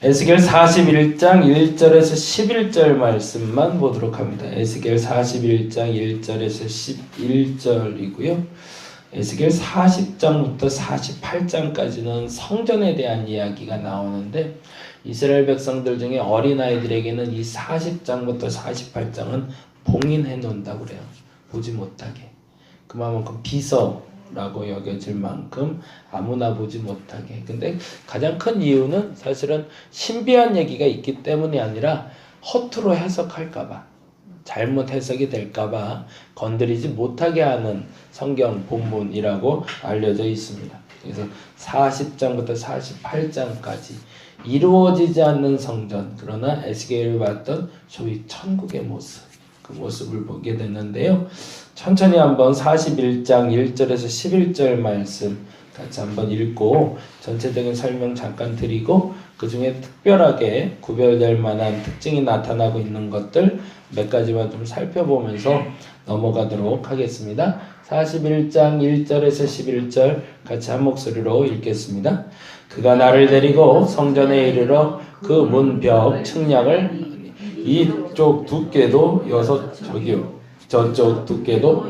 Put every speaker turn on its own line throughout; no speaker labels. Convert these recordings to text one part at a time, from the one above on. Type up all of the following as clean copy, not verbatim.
에스겔 41장 1절에서 11절 말씀만 보도록 합니다. 에스겔 41장 1절에서 11절이고요. 에스겔 40장부터 48장까지는 성전에 대한 이야기가 나오는데 이스라엘 백성들 중에 어린아이들에게는 이 40장부터 48장은 봉인해 놓는다고 그래요. 보지 못하게. 그만큼 비서라고 여겨질 만큼 아무나 보지 못하게. 근데 가장 큰 이유는 사실은 신비한 얘기가 있기 때문이 아니라 허투루 해석할까봐, 잘못 해석이 될까봐 건드리지 못하게 하는 성경 본문이라고 알려져 있습니다. 그래서 40장부터 48장까지 이루어지지 않는 성전, 그러나 에스겔이 봤던 소위 천국의 모습, 그 모습을 보게 되는데요. 천천히 한번 41장 1절에서 11절 말씀 같이 한번 읽고 전체적인 설명 잠깐 드리고 그 중에 특별하게 구별될 만한 특징이 나타나고 있는 것들 몇 가지만 좀 살펴보면서 넘어가도록 하겠습니다. 41장 1절에서 11절 같이 한 목소리로 읽겠습니다. 그가 나를 데리고 성전에 이르러 그 문벽 측량을 이쪽 두께도 6척이요 저쪽 두께도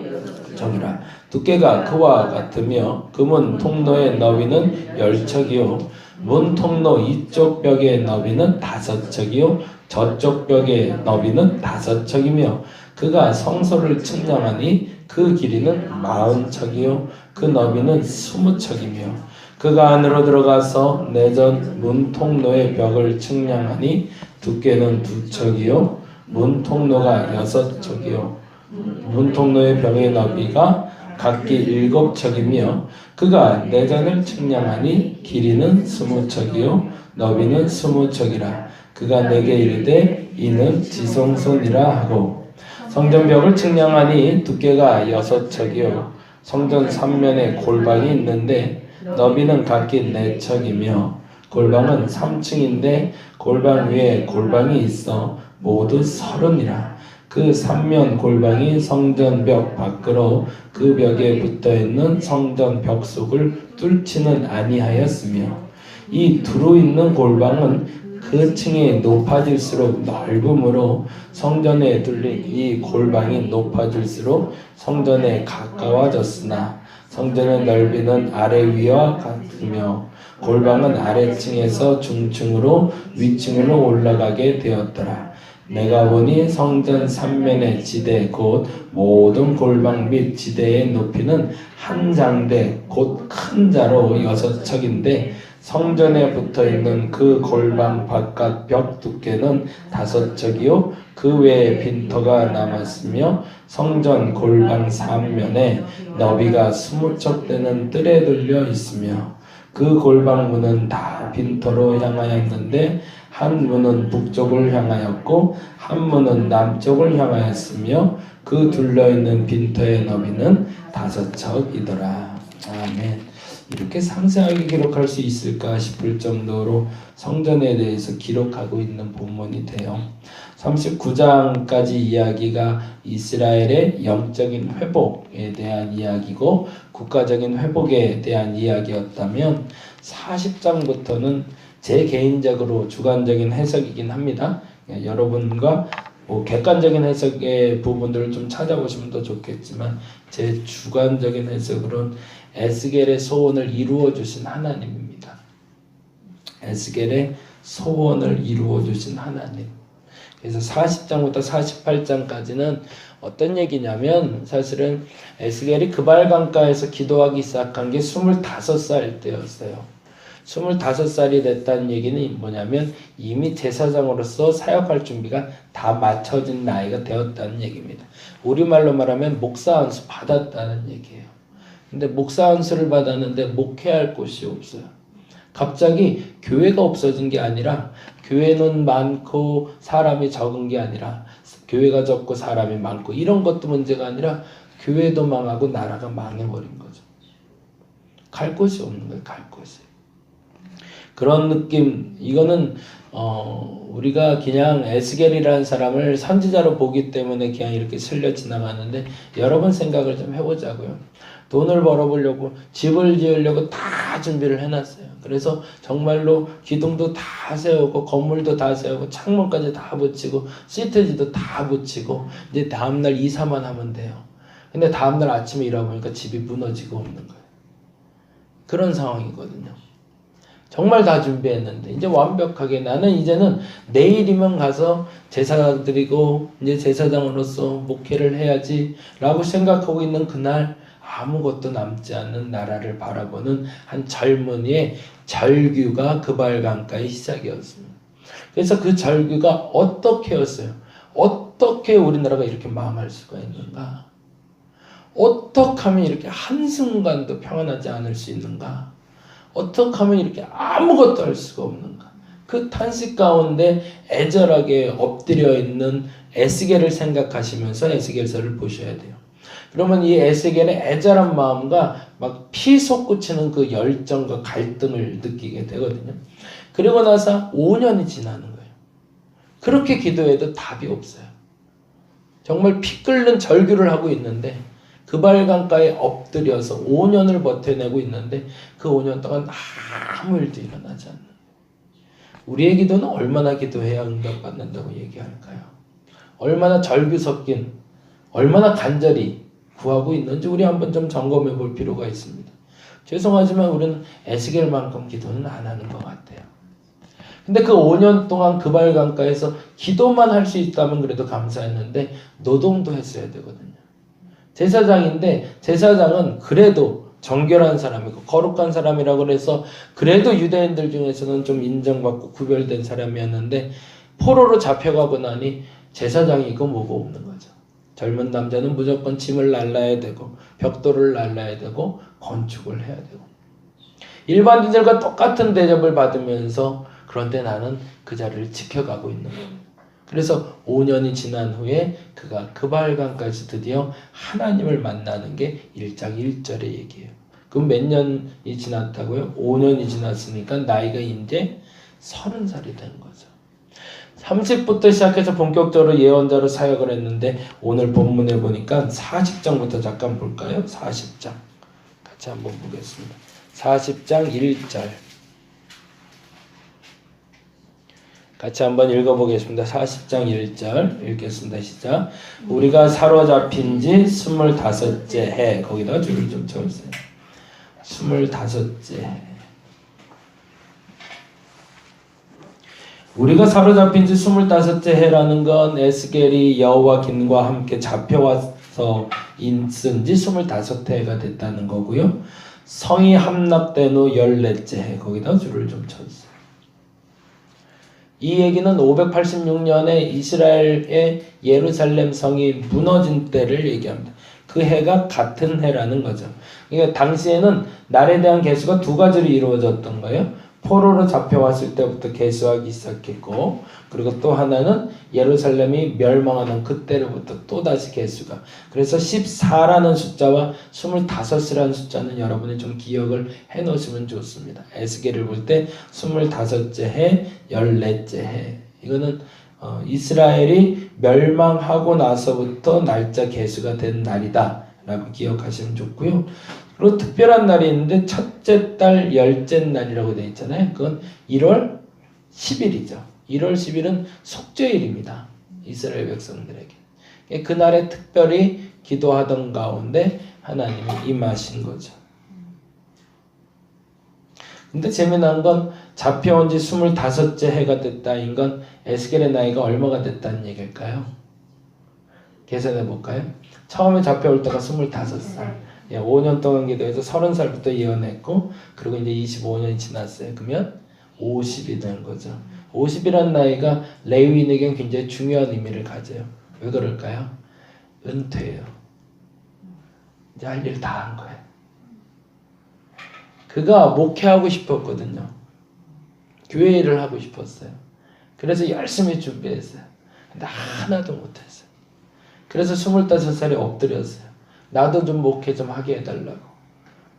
저기라. 두께가 그와 같으며 그 문 통로의 너비는 10척이요 문 통로 이쪽 벽의 너비는 5척이요 저쪽 벽의 너비는 5척이며 그가 성소를 측량하니 그 길이는 40척이요 그 너비는 20척이며 그가 안으로 들어가서 내전 문 통로의 벽을 측량하니 두께는 2척이요 문 통로가 6척이요 문 통로의 벽의 너비가 각기 7척이며 그가 내전을 측량하니 길이는 20척이요 너비는 20척이라. 그가 내게 이르되 이는 지성소니라 하고 성전벽을 측량하니 두께가 6척이요 성전 3면에 골방이 있는데 너비는 각기 4척이며 골방은 3층인데 골방 위에 골방이 있어 모두 30이라. 그 3면 골방이 성전벽 밖으로 그 벽에 붙어있는 성전벽 속을 뚫지는 아니하였으며 이 두루 있는 골방은 그 층이 높아질수록 넓음으로 성전에 뚫린 이 골방이 높아질수록 성전에 가까워졌으나 성전의 넓이는 아래 위와 같으며 골방은 아래층에서 중층으로 위층으로 올라가게 되었더라. 내가 보니 성전 3면의 지대 곧 모든 골방 및 지대의 높이는 한 장대 곧 큰 자로 6척인데 성전에 붙어있는 그 골방 바깥 벽 두께는 5척이요 그 외에 빈터가 남았으며 성전 골방 3면에 너비가 20척 되는 뜰에 들려 있으며 그 골방 문은 다 빈터로 향하였는데 한 문은 북쪽을 향하였고 한 문은 남쪽을 향하였으며 그 둘러있는 빈터의 너비는 5척이더라. 아멘. 이렇게 상세하게 기록할 수 있을까 싶을 정도로 성전에 대해서 기록하고 있는 본문이 돼요. 39장까지 이야기가 이스라엘의 영적인 회복에 대한 이야기고 국가적인 회복에 대한 이야기였다면 40장부터는 제 개인적으로 주관적인 해석이긴 합니다. 여러분과 객관적인 해석의 부분들을 좀 찾아보시면 더 좋겠지만 제 주관적인 해석으로는 에스겔의 소원을 이루어 주신 하나님입니다. 에스겔의 소원을 이루어 주신 하나님. 그래서 40장부터 48장까지는 어떤 얘기냐면 사실은 에스겔이 그발강가에서 기도하기 시작한 게 25살 때였어요. 25살이 됐다는 얘기는 뭐냐면 이미 제사장으로서 사역할 준비가 다 마쳐진 나이가 되었다는 얘기입니다. 우리말로 말하면 목사 안수 받았다는 얘기예요. 근데 목사 안수를 받았는데 목회할 곳이 없어요. 갑자기 교회가 없어진 게 아니라 교회는 많고 사람이 적은 게 아니라 교회가 적고 사람이 많고 이런 것도 문제가 아니라 교회도 망하고 나라가 망해버린 거죠. 갈 곳이 없는 거예요. 갈 곳이. 그런 느낌. 이거는 우리가 그냥 에스겔이라는 사람을 선지자로 보기 때문에 그냥 이렇게 슬려 지나가는데 여러분 생각을 좀 해보자고요. 돈을 벌어보려고 집을 지으려고 다 준비를 해놨어요. 그래서 정말로 기둥도 다 세우고 건물도 다 세우고 창문까지 다 붙이고 시트지도 다 붙이고 이제 다음날 이사만 하면 돼요. 근데 다음날 아침에 일어나보니까 집이 무너지고 없는 거예요. 그런 상황이거든요. 정말 다 준비했는데 이제 완벽하게 나는 이제는 내일이면 가서 제사 드리고 이제 제사장으로서 목회를 해야지 라고 생각하고 있는 그날 아무것도 남지 않는 나라를 바라보는 한 젊은이의 절규가 그발강가의 시작이었습니다. 그래서 그 절규가 어떻게였어요? 어떻게 우리나라가 이렇게 망할 수가 있는가? 어떻게 하면 이렇게 한순간도 평안하지 않을 수 있는가? 어떻게 하면 이렇게 아무것도 할 수가 없는가? 그 탄식 가운데 애절하게 엎드려 있는 에스겔을 생각하시면서 에스겔서를 보셔야 돼요. 그러면 이 에스겔의 애절한 마음과 막 피 솟구치는 그 열정과 갈등을 느끼게 되거든요. 그리고 나서 5년이 지나는 거예요. 그렇게 기도해도 답이 없어요. 정말 피 끓는 절규를 하고 있는데 그발강가에 엎드려서 5년을 버텨내고 있는데 그 5년 동안 아무 일도 일어나지 않는 거예요. 우리의 기도는 얼마나 기도해야 응답받는다고 얘기할까요? 얼마나 절규 섞인, 얼마나 간절히 구하고 있는지 우리 한번 좀 점검해 볼 필요가 있습니다. 죄송하지만 우리는 에스겔만큼 기도는 안 하는 것 같아요. 근데 그 5년 동안 그발강가에서 기도만 할 수 있다면 그래도 감사했는데 노동도 했어야 되거든요. 제사장인데 제사장은 그래도 정결한 사람이고 거룩한 사람이라고 그래서 그래도 유대인들 중에서는 좀 인정받고 구별된 사람이었는데 포로로 잡혀가고 나니 제사장이 이거 뭐고 없는 거죠. 젊은 남자는 무조건 짐을 날라야 되고 벽돌을 날라야 되고 건축을 해야 되고 일반인들과 똑같은 대접을 받으면서 그런데 나는 그 자리를 지켜가고 있는 겁니다. 그래서 5년이 지난 후에 그가 그발강까지 드디어 하나님을 만나는 게 1장 1절의 얘기예요. 그럼 몇 년이 지났다고요? 5년이 지났으니까 나이가 이제 30살이 된 거죠. 30부터 시작해서 본격적으로 예언자로 사역을 했는데 오늘 본문에 보니까 40장부터 잠깐 볼까요? 40장 같이 한번 보겠습니다. 40장 1절 같이 한번 읽어보겠습니다. 40장 1절 읽겠습니다. 시작. 우리가 사로잡힌 지 25째 해. 거기다 줄을 좀 쳐주세요. 25째 해. 우리가 사로잡힌 지 25째 해라는 건 에스겔이 여호와긴과 함께 잡혀와서 있은 지 25해가 됐다는 거고요. 성이 함락된 후 14째 해. 거기다 줄을 좀 쳐주세요. 이 얘기는 586년에 이스라엘의 예루살렘 성이 무너진 때를 얘기합니다. 그 해가 같은 해라는 거죠. 그러니까 당시에는 날에 대한 계수가 두 가지로 이루어졌던 거예요. 포로로 잡혀왔을 때부터 계수하기 시작했고 그리고 또 하나는 예루살렘이 멸망하는 그때로부터 또다시 계수가 그래서 14라는 숫자와 25이라는 숫자는 여러분이 좀 기억을 해 놓으시면 좋습니다. 에스겔을 볼 때 25째 해, 14째 해 이거는 이스라엘이 멸망하고 나서부터 날짜 계수가 된 날이다 라고 기억하시면 좋고요. 그리고 특별한 날이 있는데 첫째 달 열째 날이라고 되어 있잖아요. 그건 1월 10일이죠. 1월 10일은 속죄일입니다. 이스라엘 백성들에게. 그날에 특별히 기도하던 가운데 하나님이 임하신 거죠. 근데 재미난 건 잡혀온 지 25째 해가 됐다인 건 에스겔의 나이가 얼마가 됐다는 얘기일까요? 계산해 볼까요? 처음에 잡혀올 때가 25살. 5년 동안 기도해서 30살부터 예언했고 그리고 이제 25년이 지났어요. 그러면 50이 된 거죠. 50이라는 나이가 레위인에겐 굉장히 중요한 의미를 가져요. 왜 그럴까요? 은퇴예요. 이제 할 일 다 한 거예요. 그가 목회하고 싶었거든요. 교회 일을 하고 싶었어요. 그래서 열심히 준비했어요. 근데 하나도 못했어요. 그래서 25살에 엎드렸어요. 나도 좀 목회 좀 하게 해달라고.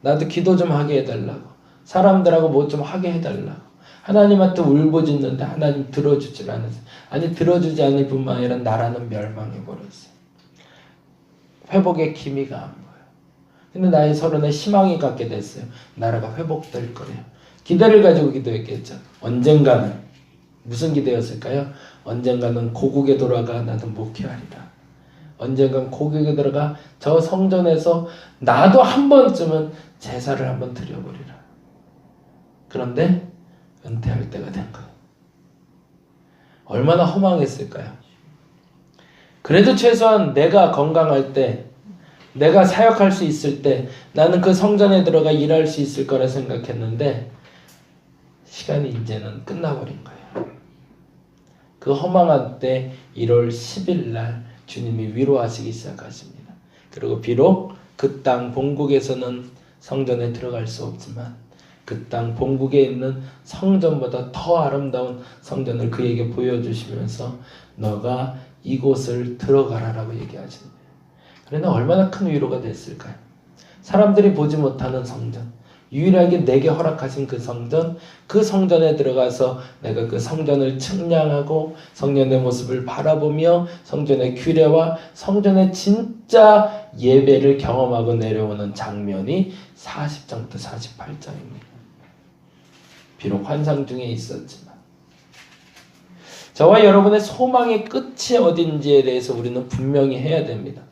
나도 기도 좀 하게 해달라고. 사람들하고 뭐 좀 하게 해달라고. 하나님한테 울부짖는데 하나님 들어주질 않으세요. 아니 들어주지 않을 뿐만 아니라 나라는 멸망해버렸어요. 회복의 기미가 안 보여요. 근데 나이 30에 희망이 갖게 됐어요. 나라가 회복될 거래요. 기대를 가지고 기도했겠죠. 언젠가는. 무슨 기대였을까요? 언젠가는 고국에 돌아가 나는 목회하리라. 언젠간 고국에 들어가 저 성전에서 나도 한 번쯤은 제사를 한번 드려버리라. 그런데 은퇴할 때가 된 거예요. 얼마나 허망했을까요? 그래도 최소한 내가 건강할 때, 내가 사역할 수 있을 때 나는 그 성전에 들어가 일할 수 있을 거라 생각했는데 시간이 이제는 끝나버린 거예요. 그 허망한 때 1월 10일 날 주님이 위로하시기 시작하십니다. 그리고 비록 그 땅 본국에서는 성전에 들어갈 수 없지만 그 땅 본국에 있는 성전보다 더 아름다운 성전을 그에게 보여주시면서 너가 이곳을 들어가라라고 얘기하시는 거예요. 그러나 얼마나 큰 위로가 됐을까요? 사람들이 보지 못하는 성전, 유일하게 내게 허락하신 그 성전에 들어가서 내가 그 성전을 측량하고 성전의 모습을 바라보며 성전의 규례와 성전의 진짜 예배를 경험하고 내려오는 장면이 40장부터 48장입니다. 비록 환상 중에 있었지만 저와 여러분의 소망의 끝이 어딘지에 대해서 우리는 분명히 해야 됩니다.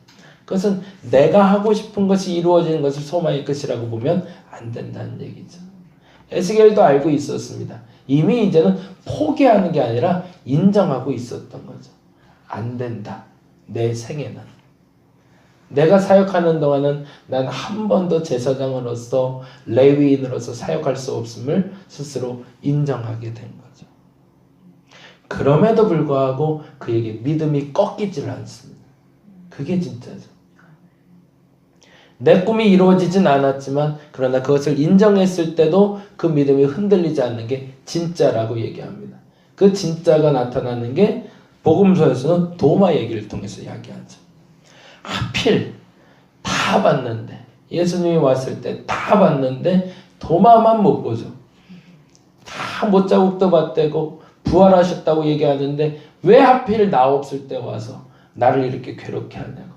그것은 내가 하고 싶은 것이 이루어지는 것을 소망의 끝이라고 보면 안 된다는 얘기죠. 에스겔도 알고 있었습니다. 이미 이제는 포기하는 게 아니라 인정하고 있었던 거죠. 안 된다. 내 생애는. 내가 사역하는 동안은 난 한 번도 제사장으로서 레위인으로서 사역할 수 없음을 스스로 인정하게 된 거죠. 그럼에도 불구하고 그에게 믿음이 꺾이질 않습니다. 그게 진짜죠. 내 꿈이 이루어지진 않았지만 그러나 그것을 인정했을 때도 그 믿음이 흔들리지 않는 게 진짜라고 얘기합니다. 그 진짜가 나타나는 게 복음서에서는 도마 얘기를 통해서 이야기하죠. 하필 다 봤는데 예수님이 왔을 때 다 봤는데 도마만 못 보죠. 다 못자국도 봤대고 부활하셨다고 얘기하는데 왜 하필 나 없을 때 와서 나를 이렇게 괴롭게 하냐고.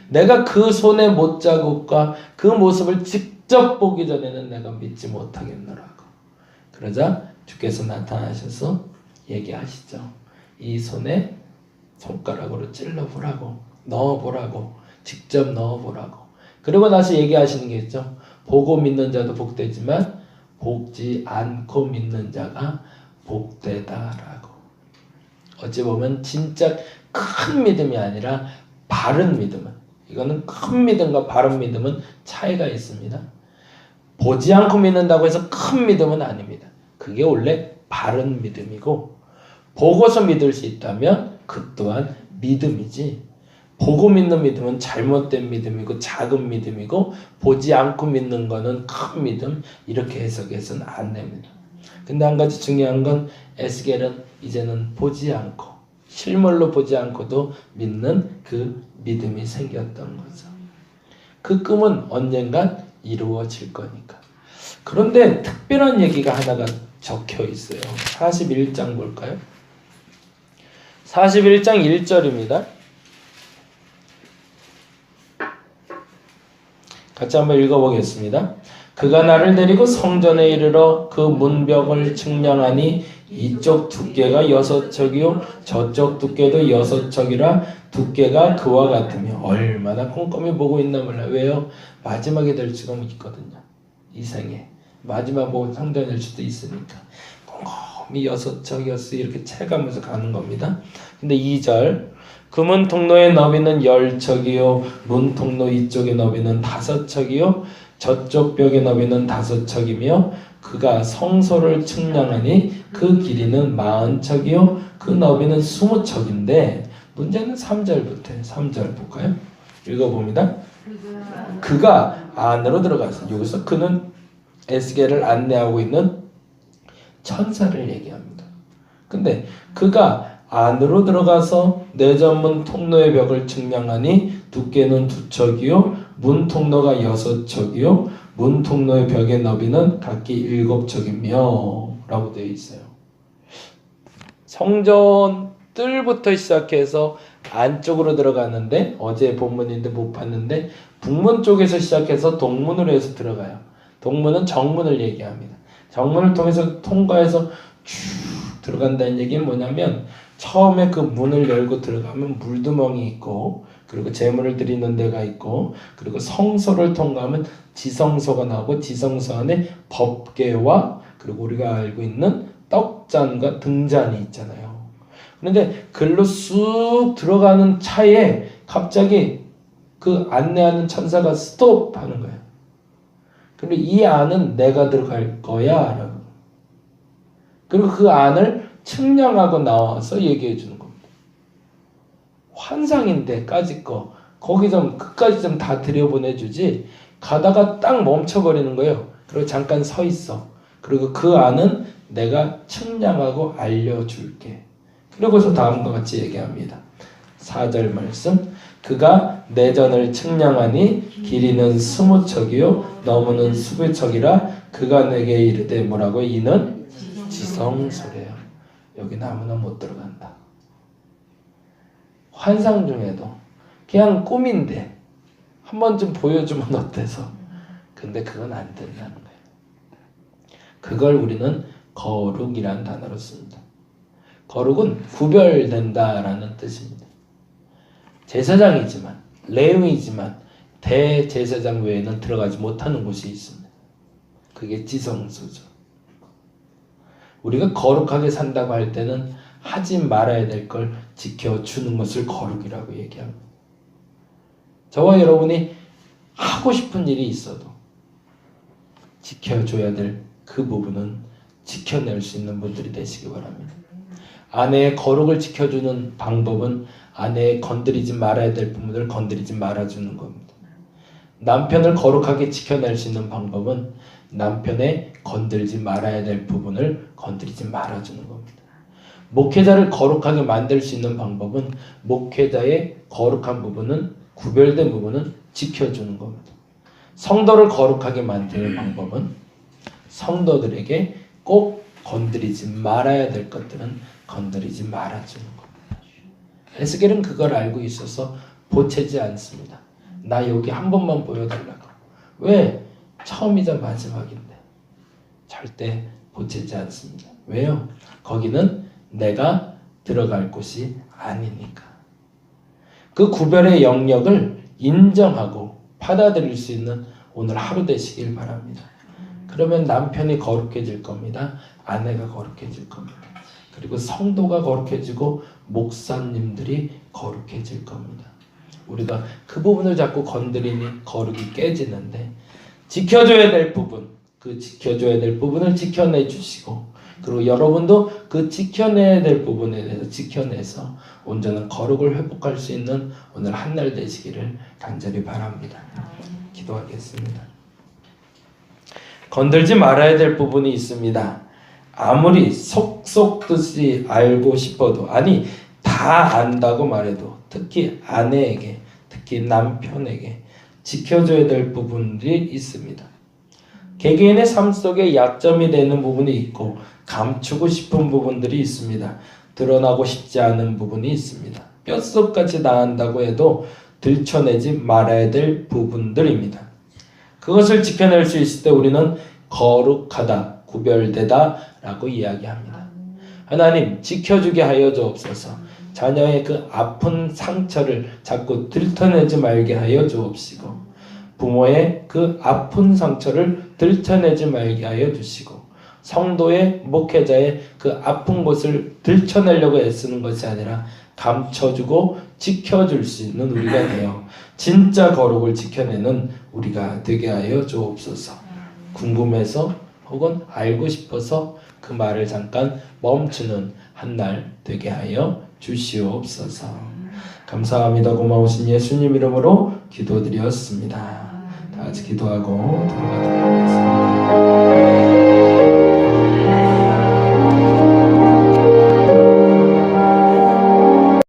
내가 그 손의 못자국과 그 모습을 직접 보기 전에는 내가 믿지 못하겠노라고. 그러자 주께서 나타나셔서 얘기하시죠. 이 손에 손가락으로 찔러보라고, 넣어보라고, 직접 넣어보라고. 그리고 나서 얘기하시는 게 있죠. 보고 믿는 자도 복되지만 보지 않고 믿는 자가 복되다라고. 어찌 보면 진짜 큰 믿음이 아니라 바른 믿음은, 이거는 큰 믿음과 바른 믿음은 차이가 있습니다. 보지 않고 믿는다고 해서 큰 믿음은 아닙니다. 그게 원래 바른 믿음이고, 보고서 믿을 수 있다면 그 또한 믿음이지, 보고 믿는 믿음은 잘못된 믿음이고 작은 믿음이고, 보지 않고 믿는 거는 큰 믿음, 이렇게 해석해서는 안 됩니다. 근데 한 가지 중요한 건 에스겔은 이제는 보지 않고, 실물로 보지 않고도 믿는 그 믿음이 생겼던 거죠. 그 꿈은 언젠간 이루어질 거니까. 그런데 특별한 얘기가 하나가 적혀 있어요. 41장 볼까요? 41장 1절입니다. 같이 한번 읽어보겠습니다. 그가 나를 데리고 성전에 이르러 그 문벽을 측량하니 이쪽 두께가 6척이요 저쪽 두께도 6척이라 두께가 그와 같으며. 얼마나 꼼꼼히 보고 있나 몰라요. 왜요? 마지막에 될 수가 있거든요. 이 생에 마지막 보고 성전일 수도 있으니까 꼼꼼히 6척이었어 이렇게 채가면서 가는 겁니다. 근데 2절 그 문 통로의 너비는 10척이요 문 통로 이쪽의 너비는 5척이요 저쪽 벽의 너비는 5척이며 그가 성소를 측량하니 그 길이는 40척이요 그 너비는 20척인데 문제는 3절부터 3절 볼까요? 읽어봅니다. 그가 안으로 들어가서, 여기서 그는 에스겔을 안내하고 있는 천사를 얘기합니다. 근데 그가 안으로 들어가서 내전문 통로의 벽을 측량하니 두께는 2척이요 문 통로가 6척이요 문 통로의 벽의 너비는 각기 7척이며 라고 되어 있어요. 성전 뜰부터 시작해서 안쪽으로 들어가는데 어제 본문인데 못 봤는데 북문 쪽에서 시작해서 동문으로 해서 들어가요. 동문은 정문을 얘기합니다. 정문을 통해서 통과해서 쭉 들어간다는 얘기는 뭐냐면 처음에 그 문을 열고 들어가면 물두멍이 있고 그리고 제물을 드리는 데가 있고 그리고 성소를 통과하면 지성소가 나오고 지성소 안에 법궤와 그리고 우리가 알고 있는 떡잔과 등잔이 있잖아요. 그런데 글로 쑥 들어가는 차에 갑자기 그 안내하는 천사가 스톱하는 거예요. 그리고 이 안은 내가 들어갈 거야 라고. 그리고 그 안을 측량하고 나와서 얘기해 주는 겁니다. 환상인데 까짓 거 거기 좀 끝까지 좀 다 들여보내주지 가다가 딱 멈춰버리는 거예요. 그리고 잠깐 서 있어. 그리고 그 안은 내가 측량하고 알려줄게. 그러고서 다음과 같이 얘기합니다. 4절 말씀. 그가 내 전을 측량하니 길이는 20척이요 너무는 20척이라 그가 내게 이르되 뭐라고? 이는 지성소래요. 여기 아무나 못 들어간다. 환상 중에도 그냥 꿈인데 한 번쯤 보여주면 어때서? 근데 그건 안 된다는 거예요. 그걸 우리는 거룩이란 단어로 씁니다. 거룩은 구별된다라는 뜻입니다. 제사장이지만 레위이지만 대제사장 외에는 들어가지 못하는 곳이 있습니다. 그게 지성소죠. 우리가 거룩하게 산다고 할 때는 하지 말아야 될 걸 지켜주는 것을 거룩이라고 얘기합니다. 저와 여러분이 하고 싶은 일이 있어도 지켜줘야 될 그 부분은 지켜낼 수 있는 분들이 되시기 바랍니다. 아내의 거룩을 지켜주는 방법은 아내의 건드리지 말아야 될 부분을 건드리지 말아주는 겁니다. 남편을 거룩하게 지켜낼 수 있는 방법은 남편의 건들지 말아야 될 부분을 건드리지 말아주는 겁니다. 목회자를 거룩하게 만들 수 있는 방법은 목회자의 거룩한 부분은 구별된 부분은 지켜주는 겁니다. 성도를 거룩하게 만드는 방법은 성도들에게 꼭 건드리지 말아야 될 것들은 건드리지 말아주는 겁니다. 에스겔은 그걸 알고 있어서 보채지 않습니다. 나 여기 한 번만 보여달라고. 왜? 처음이자 마지막인데 절대 보채지 않습니다. 왜요? 거기는 내가 들어갈 곳이 아니니까. 그 구별의 영역을 인정하고 받아들일 수 있는 오늘 하루 되시길 바랍니다. 그러면 남편이 거룩해질 겁니다. 아내가 거룩해질 겁니다. 그리고 성도가 거룩해지고 목사님들이 거룩해질 겁니다. 우리가 그 부분을 자꾸 건드리니 거룩이 깨지는데 지켜줘야 될 부분, 그 지켜줘야 될 부분을 지켜내 주시고 그리고 여러분도 그 지켜내야 될 부분에 대해서 지켜내서 온전한 거룩을 회복할 수 있는 오늘 한날 되시기를 간절히 바랍니다. 기도하겠습니다. 건들지 말아야 될 부분이 있습니다. 아무리 속속듯이 알고 싶어도 아니 다 안다고 말해도 특히 아내에게 특히 남편에게 지켜줘야 될 부분들이 있습니다. 개개인의 삶 속에 약점이 되는 부분이 있고 감추고 싶은 부분들이 있습니다. 드러나고 싶지 않은 부분이 있습니다. 뼛속까지 나간다고 해도 들춰내지 말아야 될 부분들입니다. 그것을 지켜낼 수 있을 때 우리는 거룩하다, 구별되다 라고 이야기합니다. 하나님 지켜주게 하여 주옵소서. 자녀의 그 아픈 상처를 자꾸 들춰내지 말게 하여 주옵시고 부모의 그 아픈 상처를 들춰내지 말게 하여 주시고 성도의 목회자의 그 아픈 곳을 들춰내려고 애쓰는 것이 아니라 감춰주고 지켜줄 수 있는 우리가 되어 진짜 거룩을 지켜내는 우리가 되게 하여 주옵소서. 궁금해서 혹은 알고 싶어서 그 말을 잠깐 멈추는 한날 되게 하여 주시옵소서. 감사합니다. 고마우신 예수님 이름으로 기도드렸습니다. 다 같이 기도하고 들어가도록 하겠습니다.